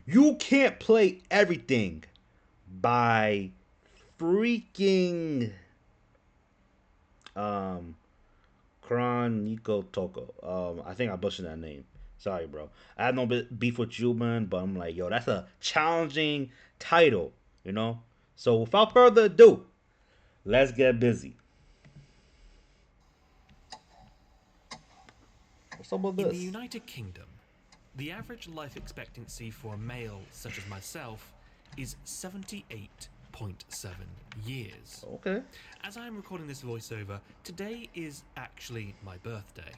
You can't play everything by freaking um Kron Nico Toko. I think I butchered that name. Sorry, bro. I have no beef with you, man, but I'm like, yo, that's a challenging title, you know? So without further ado, let's get busy. What's up with In the this? United Kingdom, the average life expectancy for a male such as myself is 78.7 years. Okay. As I am recording this voiceover, today is actually my birthday.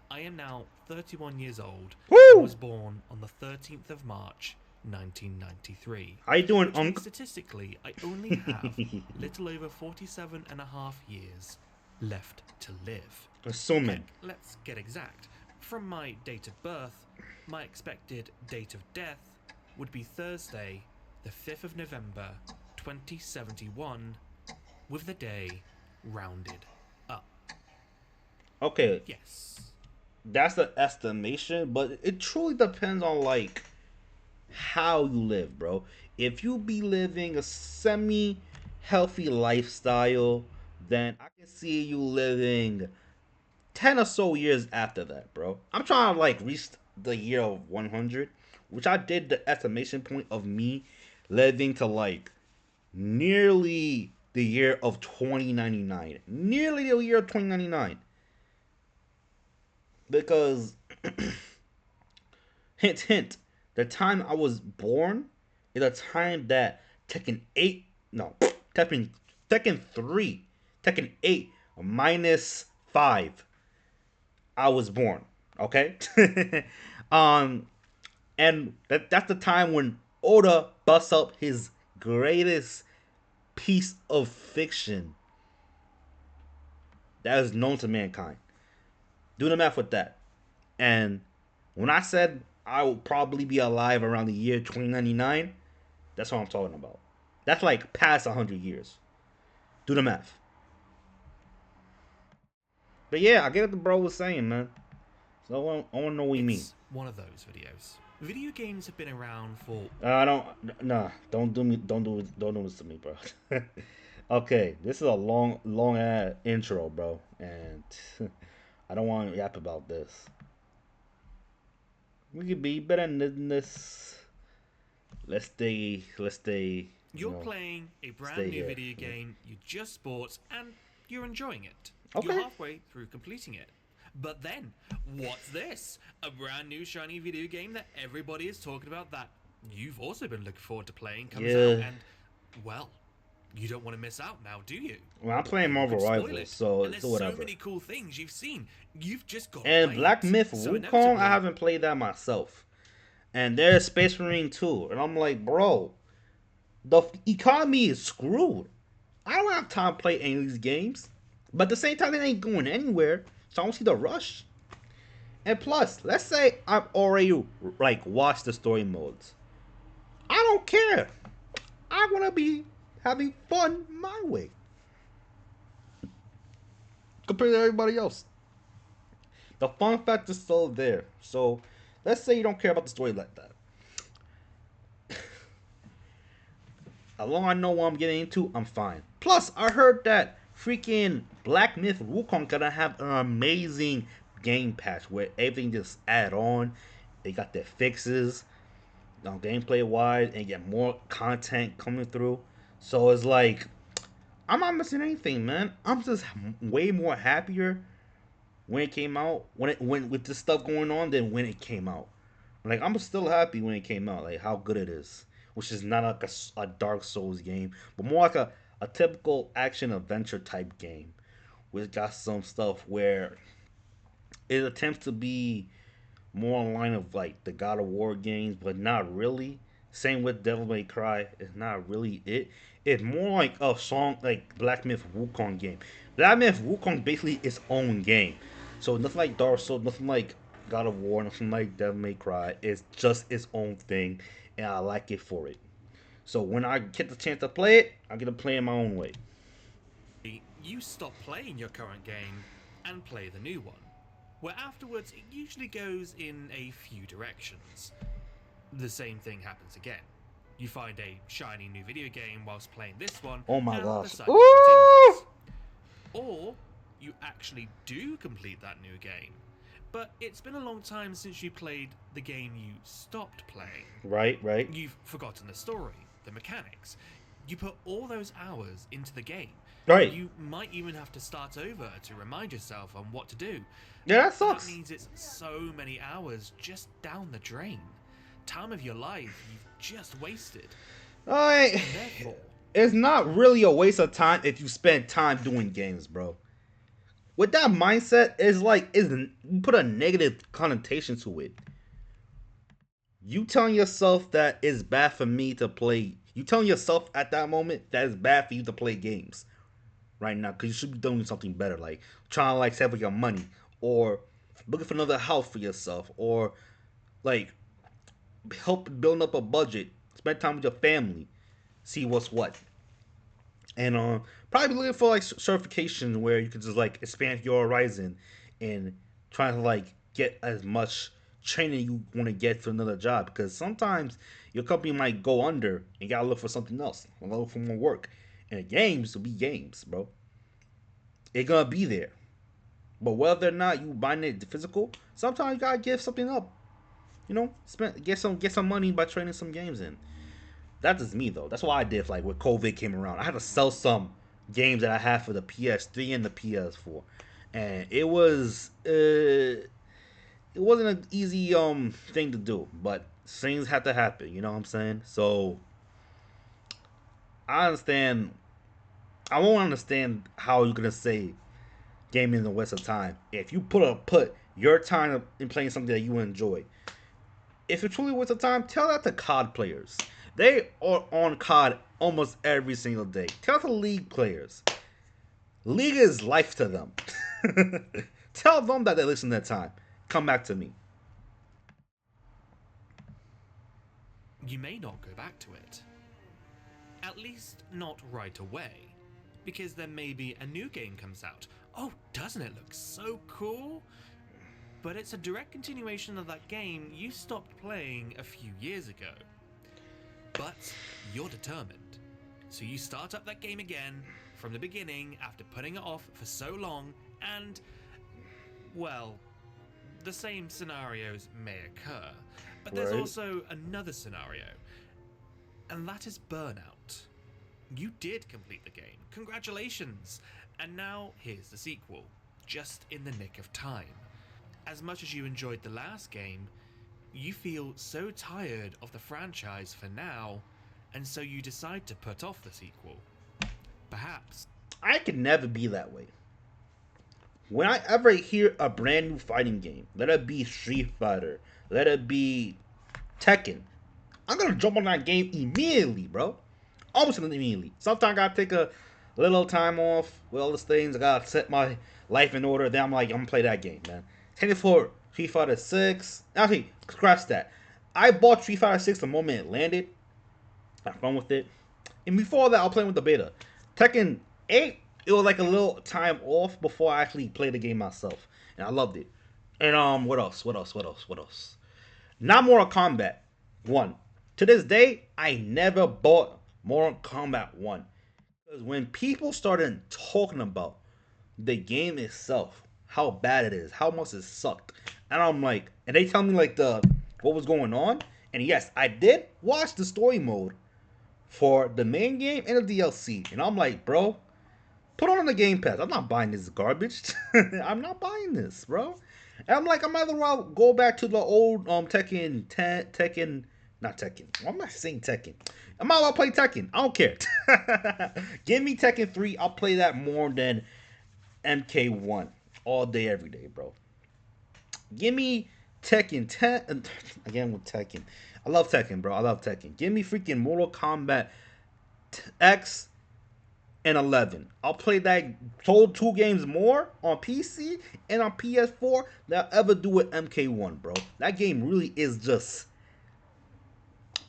I am now 31 years old and Woo! was born on the 13th of March 1993, How you doing, which means Unc? statistically I only have little over 47 and a half years left to live. Assuming. Heck, let's get exact. From my date of birth, my expected date of death would be Thursday, the 5th of November, 2071, with the day rounded up. Okay, Yes. that's the estimation, but it truly depends on like how you live, bro. If you be living a semi healthy lifestyle, then I can see you living 10 or so years after that, bro. I'm trying to like reach the year of 100, which I did the estimation point of me living to like nearly the year of 2099. Nearly the year of 2099. Because hint, hint. The time I was born is a time that Tekken 8, no, Tekken 3, Tekken 8 minus 5, I was born. Okay? um, and that's the time when Oda busts up his greatest piece of fiction that is known to mankind. Do the math with that. And when I said I will probably be alive around the year 2099, that's what I'm talking about. That's like past 100 years. Do the math. But yeah, I get what the bro was saying, man. So I want to know what you mean. It's one of those videos. Video games have been around for. I don't. Nah, don't do me. Don't do this to me, bro. Okay, this is a long ass intro, bro, and I don't want to yap about this. We could be better than this. Let's stay. You You're know, playing a brand stay new here. video game you just bought and you're enjoying it. You're Okay. halfway through completing it. But then, what's this? A brand new shiny video game that everybody is talking about that you've also been looking forward to playing comes out, Yeah. and, well, you don't want to miss out now, do you? Well, I'm playing People Marvel could spoil Rivals, it. so And it's there's so whatever. many cool things you've seen. You've just got to And play Black it. Myth So Wukong, I inevitably, haven't played that myself. And there's Space Marine 2. And I'm like, bro, the economy is screwed. I don't have time to play any of these games. But at the same time, they ain't going anywhere. So I don't see the rush. And plus, let's say I've already like watched the story modes. I don't care. I want to be having fun my way compared to everybody else. The fun factor is still there. So let's say you don't care about the story like that. As long as I know what I'm getting into, I'm fine. Plus, I heard that freaking Black Myth Wukong gonna have an amazing game patch where everything just add on. They got their fixes, gameplay wise, and get more content coming through. So it's like I'm not missing anything, man. I'm just way more happier when it came out, when with this stuff going on, than when it came out. Like I'm still happy when it came out, like how good it is, which is not like a Dark Souls game, but more like a typical action adventure type game, which got some stuff where it attempts to be more in line of like the God of War games, but not really. Same with Devil May Cry, it's not really it. It's more like a song like Black Myth Wukong game. Black Myth Wukong basically its own game. So nothing like Dark Souls, nothing like God of War, nothing like Devil May Cry. It's just its own thing, and I like it for it. So when I get the chance to play it, I get to play in my own way. you stop playing your current game and play the new one, where afterwards it usually goes in a few directions. the same thing happens again. You find a shiny new video game whilst playing this one, Oh my and gosh. the cycle Ooh! continues. Or you actually do complete that new game, but it's been a long time since you played the game you stopped playing. Right. You've forgotten the story, the mechanics. You put all those hours into the game. Right. You might even have to start over to remind yourself on what to do. Yeah, that That sucks. means it's so many hours just down the drain. Time of your life you've just wasted. Alright. Therefore, It's not really a waste of time if you spend time doing games, bro. With that mindset, you put a negative connotation to it. You telling yourself that it's bad for me to play. You telling yourself at that moment that it's bad for you to play games right now because you should be doing something better, like trying to save your money or looking for another house for yourself or like help building up a budget, spend time with your family, see what's what. And probably looking for certification where you can just expand your horizon and try to get as much training you want to get for another job because sometimes your company might go under and you gotta look for something else, look for more work. And the games will be games, bro. It's gonna be there. But whether or not you buying it physical, sometimes you gotta give something up. Get some money by trading some games in. That's just me though. That's what I did. Like when COVID came around, I had to sell some games that I had for the PS3 and the PS4, and it wasn't an easy thing to do. But things had to happen. You know what I'm saying? So I understand. I won't understand how you're gonna say gaming is a waste of time if you put your time in playing something that you enjoy. If it's truly a waste of time, tell that to COD players. They are on COD almost every single day. Tell that to League players. League is life to them. Tell them that they listen to that time. Come back to me. you may not go back to it. At least not right away. Because then maybe a new game comes out. Oh, doesn't it look so cool? But it's a direct continuation of that game you stopped playing a few years ago. But you're determined. So you start up that game again from the beginning after putting it off for so long and, well, the same scenarios may occur. But there's Right. also another scenario, and that is burnout. You did complete the game. Congratulations! And now here's the sequel, just in the nick of time. As much as you enjoyed the last game, you feel so tired of the franchise for now, and so you decide to put off the sequel. Perhaps. I can never be that way. When I ever hear a brand new fighting game, let it be Street Fighter, let it be Tekken, I'm gonna jump on that game immediately, bro. Almost immediately. Sometimes I gotta take a little time off with all these things. I gotta set my life in order. Then I'm gonna play that game, man. Taking for Street Fighter 6. Actually, scratch that. I bought Street Fighter 6 the moment it landed. Had fun with it. And before that, I was playing with the beta. Tekken 8, it was like a little time off before I actually played the game myself. And I loved it. And what else? Not Mortal Kombat 1. To this day, I never bought Mortal Kombat 1. Because when people started talking about the game itself, how bad it is, how much it sucked, and I'm like, and they tell me what was going on, and yes, I did watch the story mode for the main game and the DLC, and I'm like, bro, put on the Game Pass. I'm not buying this garbage. I'm not buying this, bro. And I'm like, I might as well go back to the old Tekken, not Tekken. Why am I saying Tekken? I might as well play Tekken. I don't care. Give me Tekken 3. I'll play that more than MK1 all day, every day, bro. Give me Tekken 10. Again with Tekken. I love Tekken, bro. I love Tekken. Give me freaking Mortal Kombat X and 11. I'll play that total 2 games more on PC and on PS4 than I'll ever do with MK1, bro. That game really is just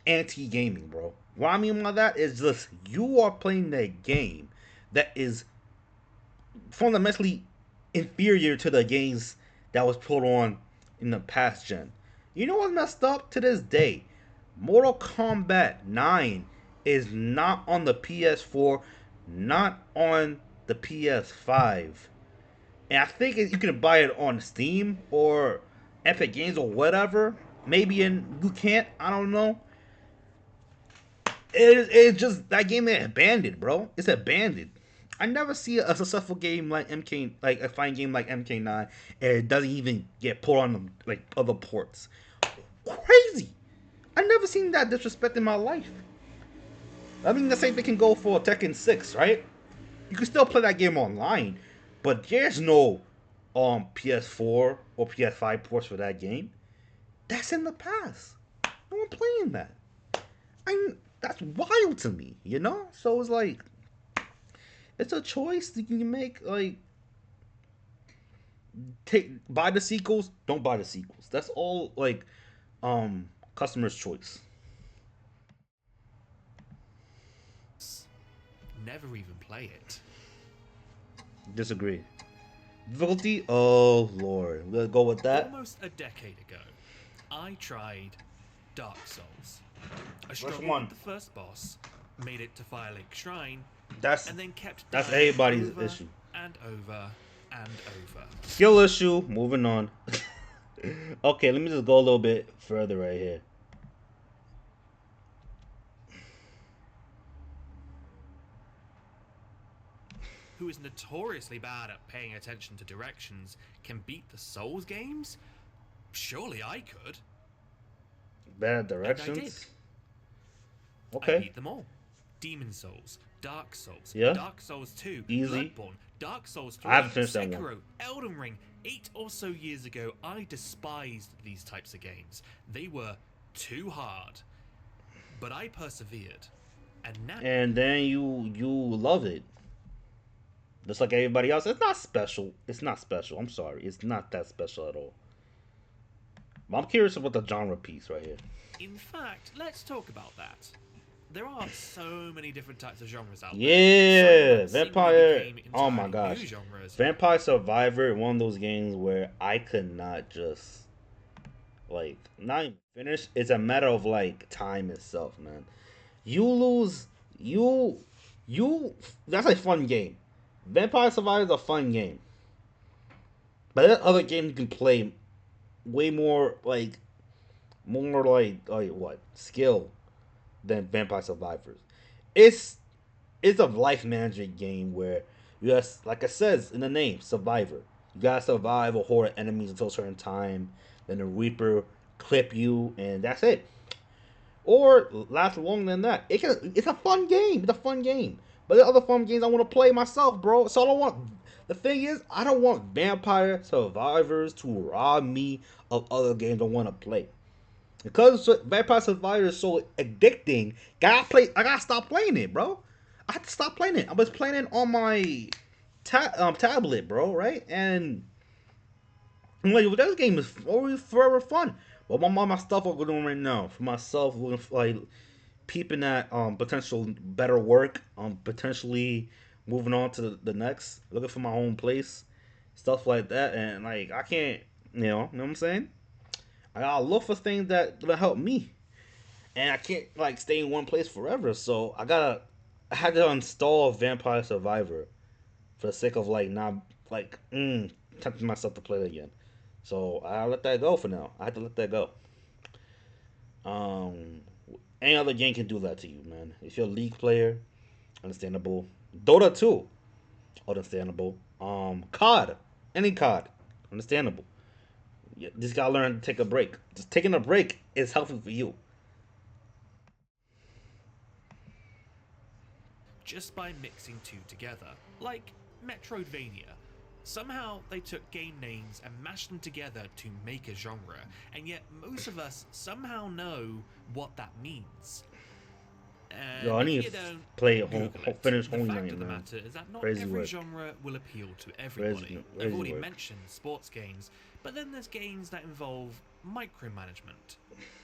anti-gaming, bro. What I mean by that is just you are playing a game that is fundamentally inferior to the games that was put on in the past gen. You know what's messed up to this day? Mortal Kombat 9 is not on the PS4, not on the PS5. And I think you can buy it on Steam or Epic Games or whatever. Maybe you can't. I don't know. It's just that game is abandoned, bro. It's abandoned. I never see a successful game like MK, like a fine game like MK9, and it doesn't even get put on them like other ports. Crazy. I never seen that disrespect in my life. I mean, the same thing can go for Tekken 6, right? You can still play that game online, but there's no PS4 or PS5 ports for that game. That's in the past. No one playing that. That's wild to me, you know? So it's like it's a choice that you can make. Like, buy the sequels, don't buy the sequels. That's all like customer's choice. Never even play it. Disagree. Difficulty? Oh lord. We'll go with that. Almost a decade ago, I tried Dark Souls. I Which struggled one? with the first boss, made it to Firelink Shrine, That's and then kept that's dying everybody's over issue. and over and over. Skill issue. Moving on. Okay, let me just go a little bit further right here. Who is notoriously bad at paying attention to directions can beat the Souls games? Surely I could. Bad And I directions. I Okay. beat them all. Demon Souls, Dark Souls, Yeah. Dark Souls 2, Easy. Bloodborne, Dark Souls 3, I haven't finished that Sekiro, one. Elden Ring. 8 or so years ago, I despised these types of games. They were too hard. But I persevered. And now And then you love it. Just like everybody else. It's not special. It's not special. I'm sorry. It's not that special at all. But I'm curious about the genre piece right here. in fact, let's talk about that. There are so many different types of genres out Yeah, there. Some Vampire. seemingly became Oh my entirely gosh, new genres. Vampire Survivor. One of those games where I could not just like not even finish. It's a matter of like time itself, man. You lose. You. That's a fun game. Vampire Survivor is a fun game, but there's other games you can play way more like what skill than Vampire Survivors. It's it's a life management game where you just like it says in the name, Survivor. You gotta survive or horde enemies until a certain time. Then the Reaper clip you, and that's it. Or last longer than that. It's a fun game. It's a fun game. But there are other fun games I want to play myself, bro. So I don't want. The thing is, I don't want Vampire Survivors to rob me of other games I want to play. Because Vampire Survivor is so addicting, I gotta stop playing it, bro. I have to stop playing it. I was playing it on my tablet, bro, right? And I'm like, well, this game is always forever fun. But my stuff I'm doing right now for myself, looking for, like peeping at potential better work, potentially moving on to the next, looking for my own place, stuff like that, and like I can't, you know what I'm saying? I gotta look for things that gonna help me, and I can't like stay in one place forever. So I had to install Vampire Survivor for the sake of like not like tempting myself to play it again. So I let that go for now. I had to let that go. Um, any other game can do that to you, man. If you're a League player, understandable. Dota 2, understandable. COD, any COD, understandable. You just gotta learn to take a break. Just taking a break is healthy for you. Just by mixing two together, like Metroidvania. Somehow they took game names and mashed them together to make a genre, and yet most of us somehow know what that means. And Yo, I if need you to don't, play Google it. finish The Holy fact Knight, of the man. matter is that not Crazy every work. genre will appeal to everybody. Crazy I've already work. mentioned sports games, but then there's games that involve micromanagement.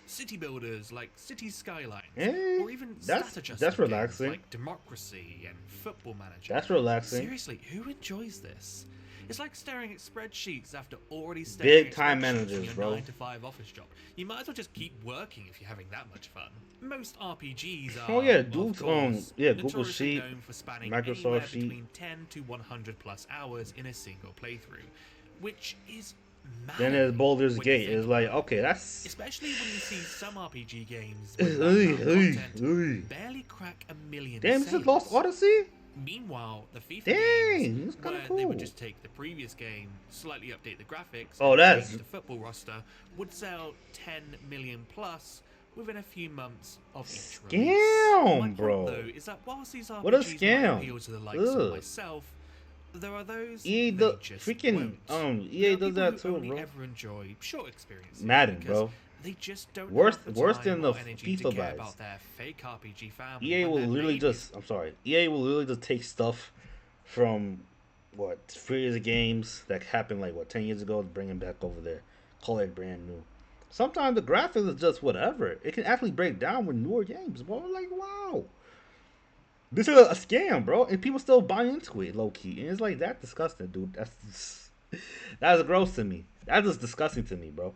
City builders like City Skylines, or even That's stat adjustment relaxing. games like Democracy and Football Manager. That's relaxing. Seriously, who enjoys this? It's like staring at spreadsheets after already staring Big at time spreadsheets managers, in your bro. 9 to 5 office job. You might as well just keep working if you're having that much fun. Most RPGs are, Oh yeah, of dudes. course, Yeah, Google notoriously Sheet, known for spanning Microsoft anywhere Sheet. between 10 to 100 plus hours in a single playthrough, which is Then there's maddening Baldur's when you Gate. think It's like, about it. okay, that's. Especially when you see some RPG games with that Oy, amount of oy, content oy. barely crack a million Damn, sales. this is Lost Odyssey? Meanwhile, the FIFA Dang, games, that's kinda where they would cool. just take the previous game, slightly update the graphics, Oh, and that's- change the football roster, would sell 10 million plus within a few months of each release. Scam, My bro. point, though, is that whilst these What a RPGs might scam. appeal to the likes Ugh. of myself, there are those EA they does just freaking won't. EA There are does people that who too, only bro. ever enjoy short experiences Madden, because bro. they just don't Worse- have the worse time than the or energy to FIFA care guys. about their fake RPG family. EA when will their literally babies just. I'm sorry. EA will literally just take stuff from what 3 years of games that happened like what 10 years ago, bring them back over there, call it brand new. Sometimes the graphics is just whatever. It can actually break down with newer games, bro. Like wow, this is a scam, bro, and people still buy into it, low key, and it's like that's disgusting, dude. That's gross to me. That's just disgusting to me, bro.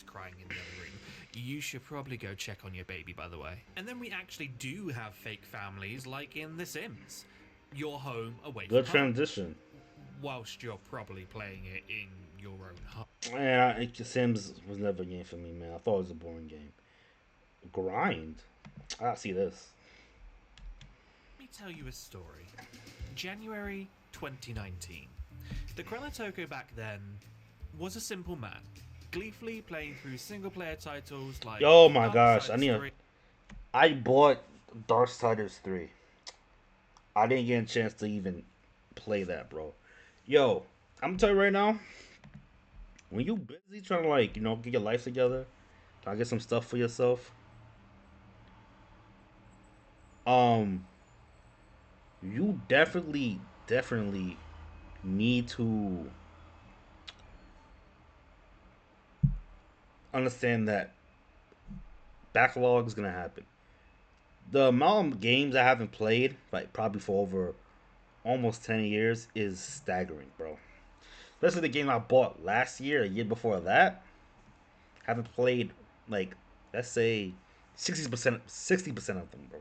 crying in the other room. You should probably go check on your baby, by the way. And then we actually do have fake families like in The Sims. You're home away Good from home, transition. whilst you're probably playing it in your own home. Yeah, Sims was never a game for me, man. I thought it was a boring game. Grind. I gotta see this. Let me tell you a story. January 2019. The Krellatoko back then was a simple man, gleefully playing through single-player titles like Oh my gosh, I Darksiders need a- 3. I bought Darksiders 3. I didn't get a chance to even play that, bro. Yo, I'm gonna tell you right now, when you busy trying to like, get your life together, trying to get some stuff for yourself, you definitely need to understand that backlog is gonna happen. The amount of games I haven't played, like probably for over almost 10 years, is staggering, bro. Especially the game I bought last year, a year before that. Haven't played like, let's say 60% of them, bro.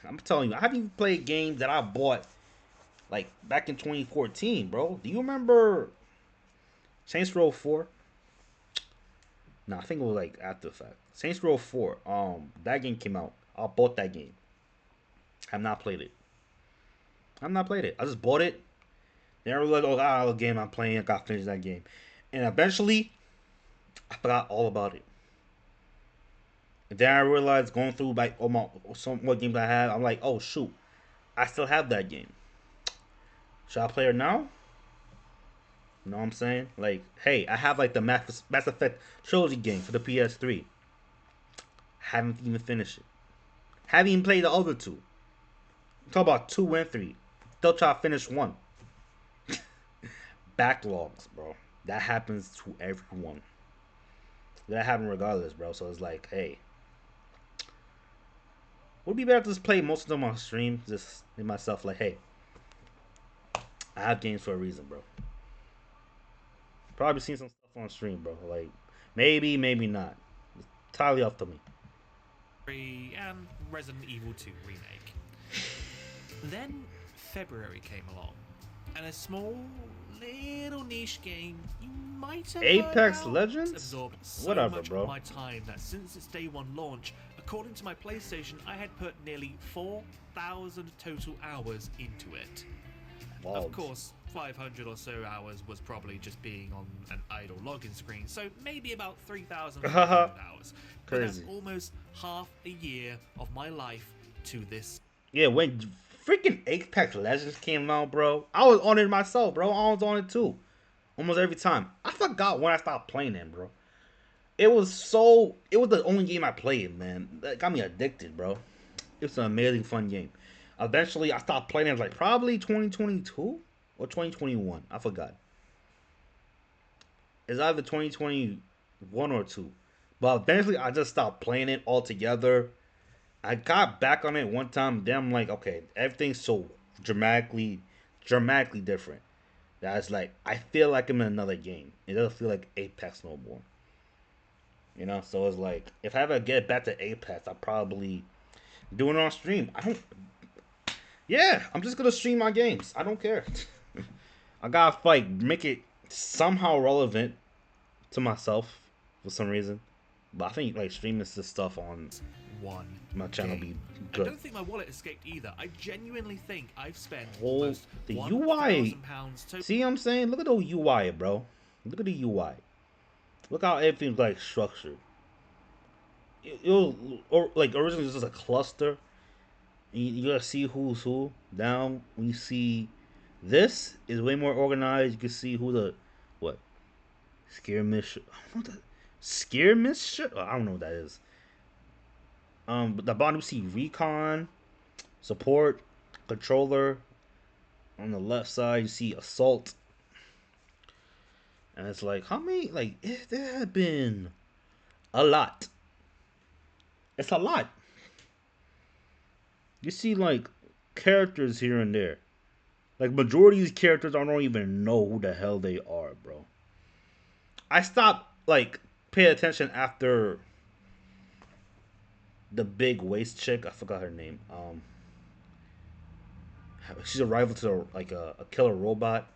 I'm telling you, I haven't even played games that I bought like back in 2014, bro. Do you remember Saints Row 4? No, I think it was like after the fact. Saints Row 4. That game came out. I bought that game. I've not played it. I've not played it. I just bought it. Then I realized, the game I'm playing, I got to finish that game. And eventually, I forgot all about it. And then I realized going through like what games I have, I'm like, oh shoot, I still have that game. Should I play it now? You know what I'm saying? Like, hey, I have like the Mass Effect trilogy game for the PS3. Haven't even finished it. Haven't even played the other two. Talk about 2 and 3. Still try to finish 1. Backlogs, bro. That happens to everyone. That happens regardless, bro. So it's like, hey, would be better to just play most of them on stream. Just in myself, like, hey, I have games for a reason, bro. Probably seen some stuff on stream, bro. Like, maybe not. It's entirely up to me. And Resident Evil 2 remake. Then February came along, and a small little niche game you might have Apex heard about Legends? absorbed so Whatever, much bro. of my time that since its day one launch, according to my PlayStation, I had put nearly 4,000 total hours into it. Wow. Of course, 500 or so hours was probably just being on an idle login screen, so maybe about 3,500 hours. But that's Crazy. almost half a year of my life to this. Yeah, when freaking Apex Legends came out, bro, I was on it myself, bro. I was on it too. Almost every time. I forgot when I stopped playing it, bro. It was the only game I played, man. That got me addicted, bro. It's an amazing fun game. Eventually, I stopped playing it like probably 2022 or 2021. I forgot. It's either 2021 or 2. But eventually, I just stopped playing it altogether. I got back on it one time. Then I'm like, okay, everything's so dramatically, dramatically different. That's like I feel like I'm in another game. It doesn't feel like Apex no more. You know, so it's like if I ever get back to Apex, I'll probably do it on stream. I don't. Yeah, I'm just gonna stream my games. I don't care. I gotta like make it somehow relevant to myself for some reason. But I think like streaming this stuff on One my channel game. be I good. don't think my wallet escaped either. I genuinely think I've spent Whole almost the UI. £1,000 to. See what I'm saying? Look at the UI, bro. Look at the UI. Look how everything's like structured. It'll or like originally it was just a cluster. You gotta see who's who. Now when you see this is way more organized. You can see who the what skirmish. I don't know what that skirmish. I don't know what that is. But the bottom we see recon, support, controller. On the left side you see assault, and it's like how many like there have been a lot. It's a lot. You see like characters here and there. Like majority of these characters I don't even know who the hell they are, bro. I stopped like pay attention after the big waist chick. I forgot her name. She's a rival to like a killer robot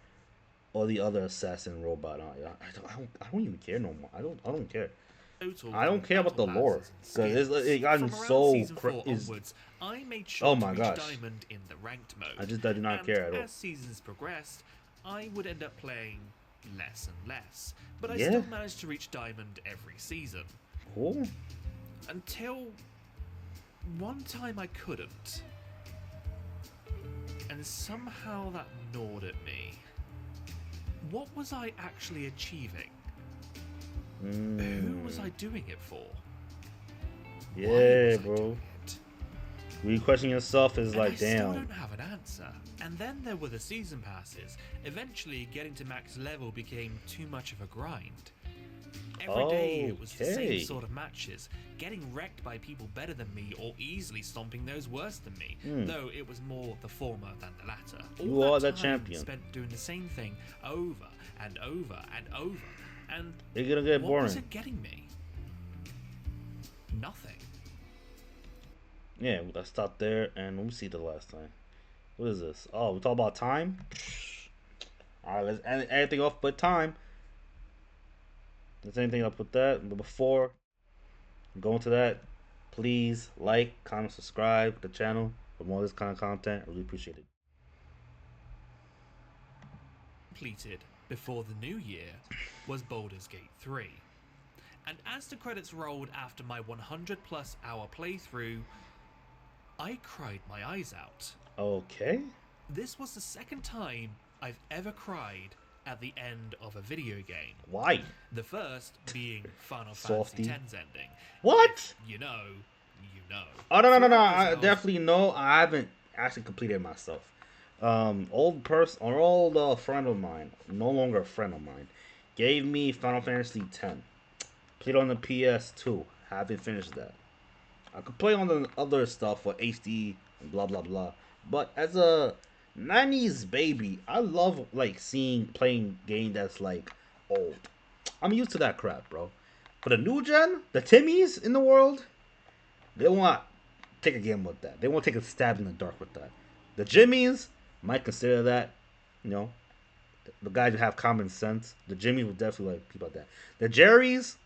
or the other assassin robot. I don't even care no more. I don't care. Total I don't care about the battle lore passes because and skins. it gotten From around so season 4 is. onwards, I made Oh sure to my reach gosh. diamond in the ranked mode. I do not and care at all. as seasons progressed, I would end up playing less and less, but I Yeah. still managed to reach diamond every season. Cool. Until one time I couldn't. And somehow that gnawed at me. What was I actually achieving? Who was I doing it for? Why Yeah, was I bro. doing it? When you question yourself is And like, I still damn. don't have an answer. And then there were the season passes. Eventually, getting to max level became too much of a grind. Every day it was the Okay. same sort of matches, getting wrecked by people better than me or easily stomping those worse than me, though it was more the former than the latter. You All are that the time champion. spent doing the same thing over and over and over. And It's gonna get what was boring. it getting me? Nothing. Yeah, let's stop there and let me see the last time. What is this? Oh, we talk about time? Alright, let's end anything off but time. Let's anything up with that. But before going to that, please like, comment, subscribe to the channel for more of this kind of content. I really appreciate it. Completed before the new year was Baldur's Gate 3. And as the credits rolled after my 100 plus hour playthrough, I cried my eyes out. Okay. This was the second time I've ever cried at the end of a video game. Why? The first being Final Softy. Fantasy X's ending. What? If you know, you know. Oh no. Throughout I this definitely know. I haven't actually completed it myself. Old friend of mine, no longer a friend of mine, gave me Final Fantasy X. Played on the PS2. Haven't finished that. I could play on the other stuff for HD and blah blah blah. But as a 90s baby, I love like playing game that's like old. I'm used to that crap, bro. For the new gen, the Timmies in the world, they won't take a game with that. They won't take a stab in the dark with that. The Jimmies might consider that, you know, the guys who have common sense. The Jimmies would definitely like people like that. The Jerrys,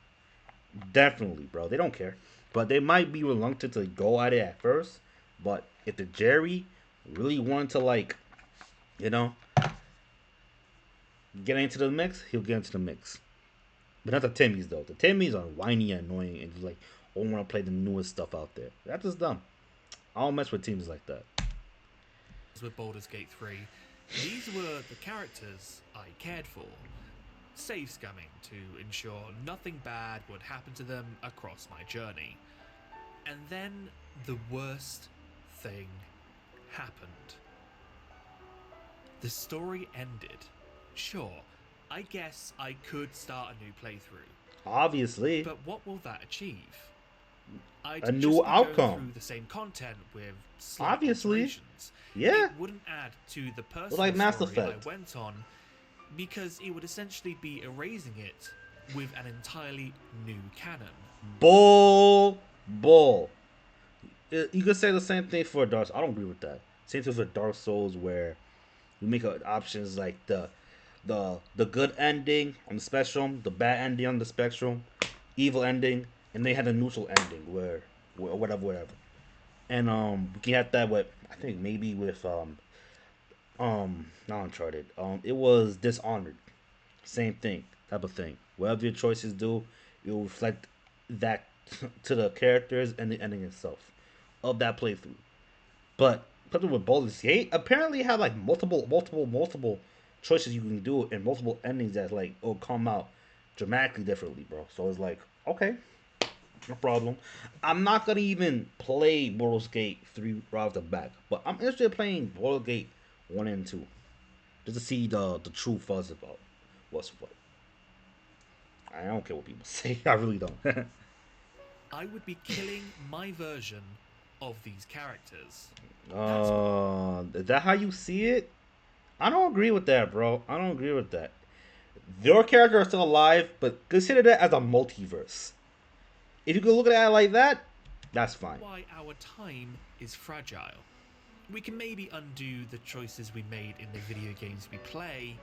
definitely, bro. They don't care. But they might be reluctant to go at it at first. But if the Jerry really wanted to, like, you know, get into the mix, he'll get into the mix. But not the Timmies, though. The Timmies are whiny and annoying and just like, I want to play the newest stuff out there. That's just dumb. I don't mess with teams like that. with Baldur's Gate 3, these were the characters I cared for, save scumming to ensure nothing bad would happen to them across my journey. And then the worst thing happened. The story ended. Sure, I guess I could start a new playthrough. Obviously. But what will that achieve? I'd a just new be going outcome. through the same content with slight Obviously, alterations. yeah. It wouldn't add to the Like personal Mass story I Effect. went on because it would essentially be erasing it with an entirely new canon. Bull. You could say the same thing for Dark. I don't agree with that. Same thing for Dark Souls, where you make options like the good ending on the spectrum, the bad ending on the spectrum, evil ending, and they had a neutral ending where whatever. And we can have that with, I think maybe with not Uncharted. It was Dishonored. Same thing, type of thing. Whatever your choices do, it will reflect that to the characters and the ending itself of that playthrough. But something with Baldur's Gate apparently have like multiple choices you can do and multiple endings that like will come out dramatically differently, bro. So it's like, okay, no problem. I'm not gonna even play Baldur's Gate 3 right off the back, but I'm interested in playing Baldur's Gate 1 and 2 just to see the true fuzz about what's what. I don't care what people say. I really don't. I would be killing my version of these characters. That's Is that how you see it? I don't agree with that, bro. I don't agree with that. Your character is still alive, but consider that as a multiverse. If you could look at it like that, that's fine. why our time is fragile. We can maybe undo the choices we made in the video games we play,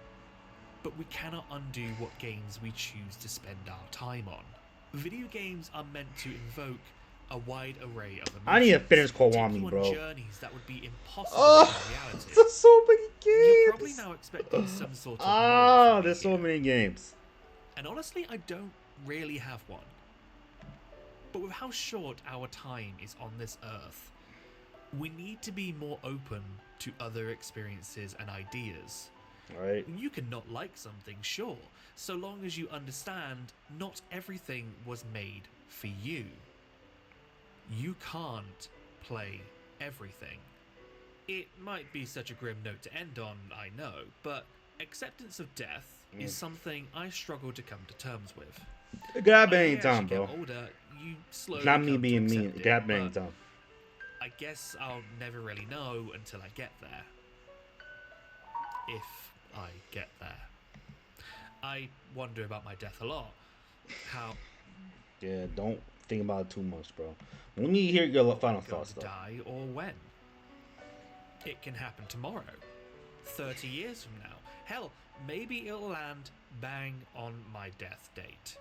but we cannot undo what games we choose to spend our time on. Video games are meant to invoke a wide array of emotions. I need to finish take Kiwami, you on bro. journeys that would be impossible Oh, in reality. there's so many You're probably games. now expecting some sort of Ah, moral from me there's so here. many games. And honestly, I don't really have one. But with how short our time is on this earth, we need to be more open to other experiences and ideas. Right? You can not like something, sure, so long as you understand not everything was made for you. You can't play everything. It might be such a grim note to end on, I know, but acceptance of death is something I struggle to come to terms with. It could happen As you anytime, get bro. older, you slowly Not me come to being mean. accept It could happen but anytime. I guess I'll never really know until I get there. If I get there. I wonder about my death a lot. How Yeah, don't think about it too much, bro. Let me hear your final I'm going thoughts, to though. die or when. It can happen tomorrow. 30 years from now. Hell, maybe it'll land bang on my death date.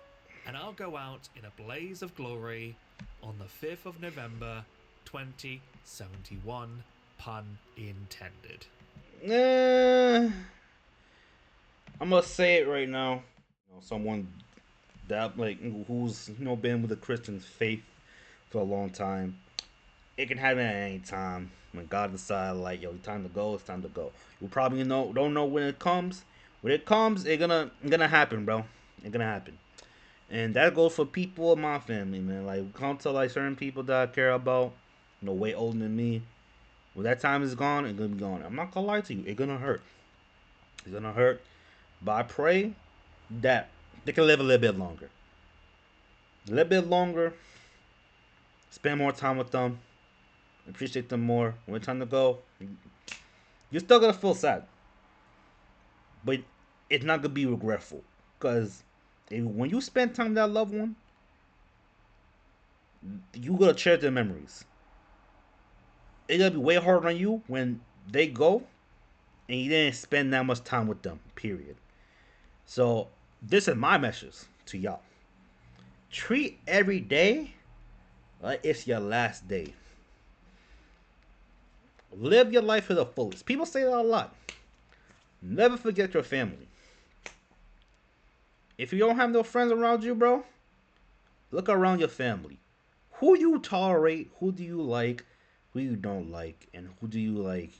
And I'll go out in a blaze of glory on the 5th of November 2071, pun intended. I'm gonna say it right now. Someone that like who's been with the Christian faith for a long time. It can happen at any time when God decides like, yo, it's time to go. It's time to go. You probably don't know when it comes. When it comes, it's gonna happen, bro. It's gonna happen. And that goes for people in my family, man. Like, come to like certain people that I care about, way older than me. When that time is gone, it's gonna be gone. I'm not gonna lie to you. It's gonna hurt. It's gonna hurt. But I pray that they can live a little bit longer. A little bit longer. Spend more time with them. Appreciate them more. When it's time to go, you're still gonna feel sad. But it's not gonna be regretful. Because when you spend time with that loved one, you gonna cherish their memories. It's gonna be way harder on you when they go and you didn't spend that much time with them. Period. So this is my message to y'all. Treat every day like it's your last day. Live your life to the fullest. People say that a lot. Never forget your family. If you don't have no friends around you, bro, look around your family. Who you tolerate, who do you like, who you don't like, and who do you like,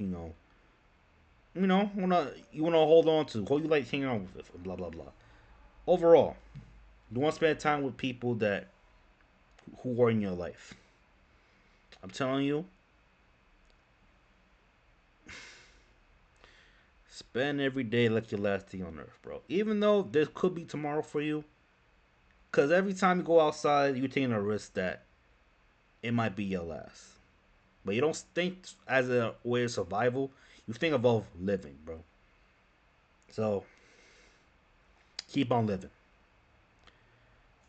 wanna hold on to, who you like hanging out with, and blah blah blah. Overall, you want to spend time with people that who are in your life. I'm telling you, spend every day like your last day on earth, bro. Even though there could be tomorrow for you, because every time you go outside, you're taking a risk that it might be your last. But you don't think as a way of survival. You think about living, bro. So keep on living.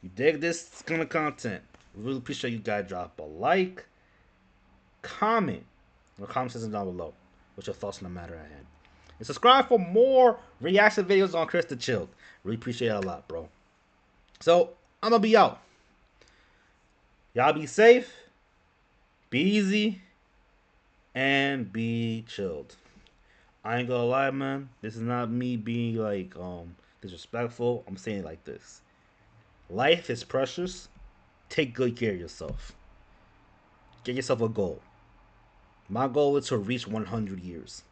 You dig this kind of content? Really appreciate you guys drop a like, comment, or comment section down below. What's your thoughts on the matter at hand? And subscribe for more reaction videos on Chris the Chilled. Really appreciate it a lot, bro. So I'm gonna be out. Y'all be safe, be easy, and be chilled. I ain't gonna lie, man. This is not me being like disrespectful. I'm saying it like this. Life is precious. Take good care of yourself. Get yourself a goal. My goal is to reach 100 years.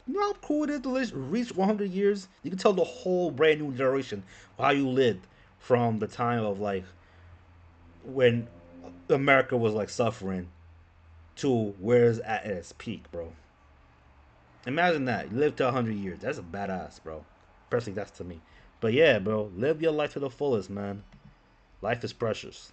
You know how cool it is to reach 100 years? You can tell the whole brand new generation how you lived from the time of like when America was like suffering to where it's at its peak, bro. Imagine that. You live to 100 years. That's a badass, bro. Personally, that's to me. But yeah, bro, live your life to the fullest, man. Life is precious.